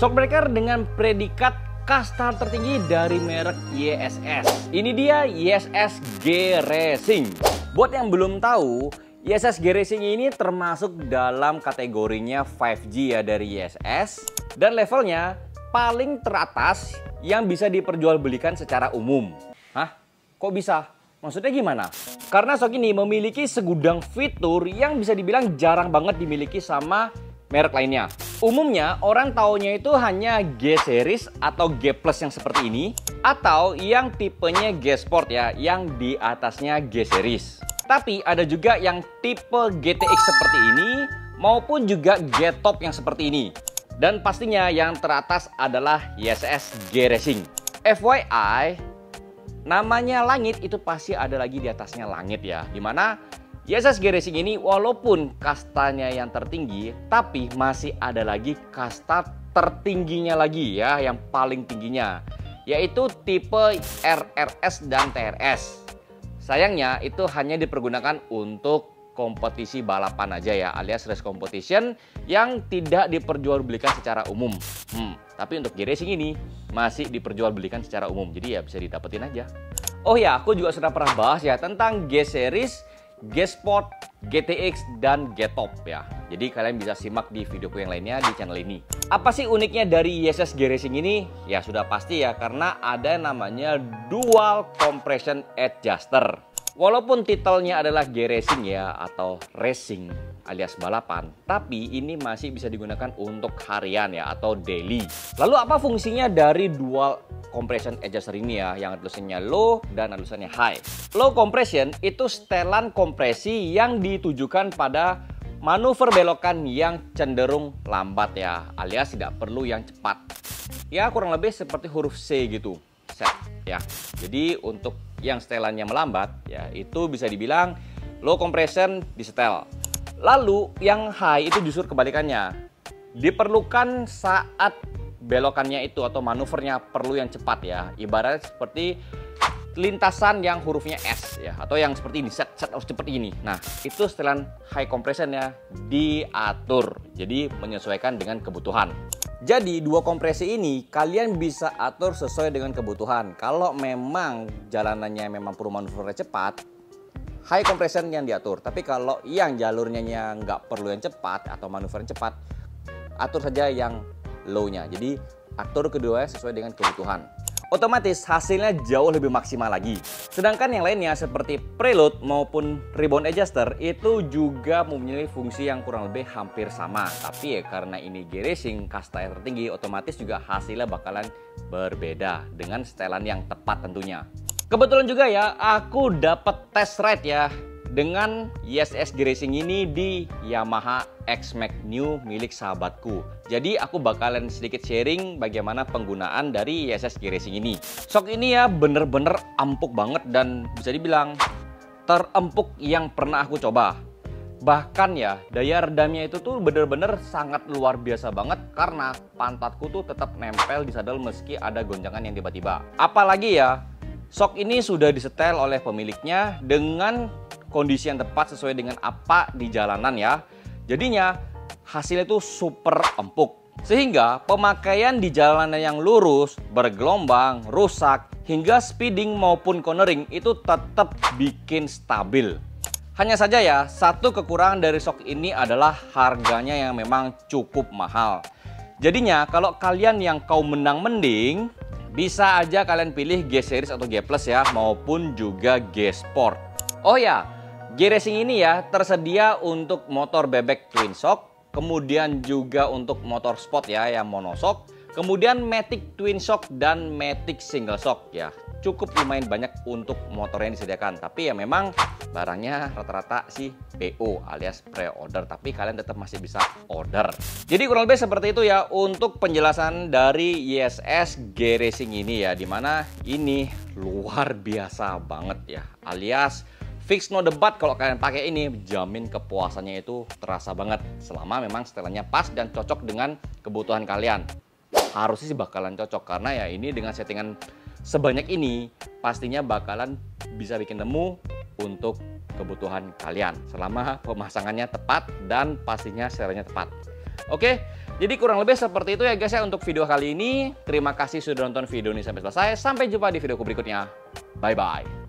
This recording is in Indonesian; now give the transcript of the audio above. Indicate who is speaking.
Speaker 1: Shockbreaker dengan predikat kasta tertinggi dari merek YSS. Ini dia YSS G Racing. Buat yang belum tahu, YSS G Racing ini termasuk dalam kategorinya 5G ya dari YSS. Dan levelnya paling teratas yang bisa diperjualbelikan secara umum. Hah? Kok bisa? Maksudnya gimana? Karena shock ini memiliki segudang fitur yang bisa dibilang jarang banget dimiliki sama merek lainnya. Umumnya orang taunya itu hanya G Series atau G Plus yang seperti ini, atau yang tipenya G Sport ya, yang di atasnya G Series. Tapi ada juga yang tipe GTX seperti ini, maupun juga G Top yang seperti ini. Dan pastinya yang teratas adalah YSS G Racing. FYI, namanya langit itu pasti ada lagi di atasnya langit ya. Dimana YSS G Racing ini walaupun kastanya yang tertinggi, tapi masih ada lagi kasta tertingginya lagi ya, yang paling tingginya, yaitu tipe RRS dan TRS. Sayangnya itu hanya dipergunakan untuk kompetisi balapan aja ya, alias race competition yang tidak diperjualbelikan secara umum. Tapi untuk G Racing ini masih diperjualbelikan secara umum, jadi ya bisa didapetin aja. Oh ya, aku juga sudah pernah bahas ya tentang G Series, G Sport, GTX, dan G Top ya. Jadi kalian bisa simak di videoku yang lainnya di channel ini. Apa sih uniknya dari YSS G Racing ini? Ya sudah pasti ya, karena ada namanya Dual Compression Adjuster. Walaupun titelnya adalah G Racing ya, atau Racing alias balapan, tapi ini masih bisa digunakan untuk harian ya, atau daily. Lalu apa fungsinya dari Dual Compression Adjuster ini ya, yang tulisannya low dan tulisannya high? Low compression itu setelan kompresi yang ditujukan pada manuver belokan yang cenderung lambat ya, alias tidak perlu yang cepat. Ya kurang lebih seperti huruf C gitu, set ya. Jadi untuk yang setelannya melambat ya, itu bisa dibilang low compression disetel. Lalu yang high itu justru kebalikannya, diperlukan saat belokannya itu atau manuvernya perlu yang cepat ya. Ibaratnya seperti lintasan yang hurufnya S ya, atau yang seperti ini, set harus seperti ini. Nah itu setelan high compression ya, diatur, jadi menyesuaikan dengan kebutuhan. Jadi dua kompresi ini kalian bisa atur sesuai dengan kebutuhan. Kalau memang jalanannya memang perlu manuvernya cepat, high compression yang diatur. Tapi kalau yang jalurnya nggak perlu yang cepat atau manuvernya cepat, atur saja yang low-nya. Jadi atur keduanya sesuai dengan kebutuhan. Otomatis hasilnya jauh lebih maksimal lagi. Sedangkan yang lainnya seperti preload maupun rebound adjuster itu juga mempunyai fungsi yang kurang lebih hampir sama. Tapi ya karena ini G Racing kasta yang tertinggi, otomatis juga hasilnya bakalan berbeda dengan setelan yang tepat tentunya. Kebetulan juga ya, aku dapat test ride ya dengan YSS G Racing ini di Yamaha X-Max New milik sahabatku. Jadi aku bakalan sedikit sharing bagaimana penggunaan dari YSS G Racing ini. Shock ini ya bener-bener empuk banget dan bisa dibilang terempuk yang pernah aku coba. Bahkan ya daya redamnya itu tuh bener-bener sangat luar biasa banget, karena pantatku tuh tetap nempel di sadel meski ada gonjangan yang tiba-tiba. Apalagi ya, shock ini sudah disetel oleh pemiliknya dengan kondisi yang tepat sesuai dengan apa di jalanan ya. Jadinya hasilnya itu super empuk. Sehingga pemakaian di jalanan yang lurus, bergelombang, rusak, hingga speeding maupun cornering itu tetap bikin stabil. Hanya saja ya, satu kekurangan dari shock ini adalah harganya yang memang cukup mahal. Jadinya kalau kalian yang kaum mendang-mending, bisa aja kalian pilih G Series atau G Plus ya, maupun juga G Sport. Oh ya, G Racing ini ya tersedia untuk motor bebek twin shock, kemudian juga untuk motor sport ya yang monoshock, kemudian Matic twin shock dan Matic single shock ya. Cukup lumayan banyak untuk motor yang disediakan, tapi ya memang barangnya rata-rata sih PO alias pre-order, tapi kalian tetap masih bisa order. Jadi kurang lebih seperti itu ya untuk penjelasan dari YSS G Racing ini ya, dimana ini luar biasa banget ya, alias fix no debat. Kalau kalian pakai ini, jamin kepuasannya itu terasa banget selama memang setelannya pas dan cocok dengan kebutuhan kalian. Harusnya sih bakalan cocok, karena ya ini dengan settingan sebanyak ini pastinya bakalan bisa bikin temu untuk kebutuhan kalian selama pemasangannya tepat dan pastinya setelahnya tepat. Oke, Jadi kurang lebih seperti itu ya guys ya untuk video kali ini. Terima kasih sudah nonton video ini sampai selesai. Sampai jumpa di videoku berikutnya. Bye-bye.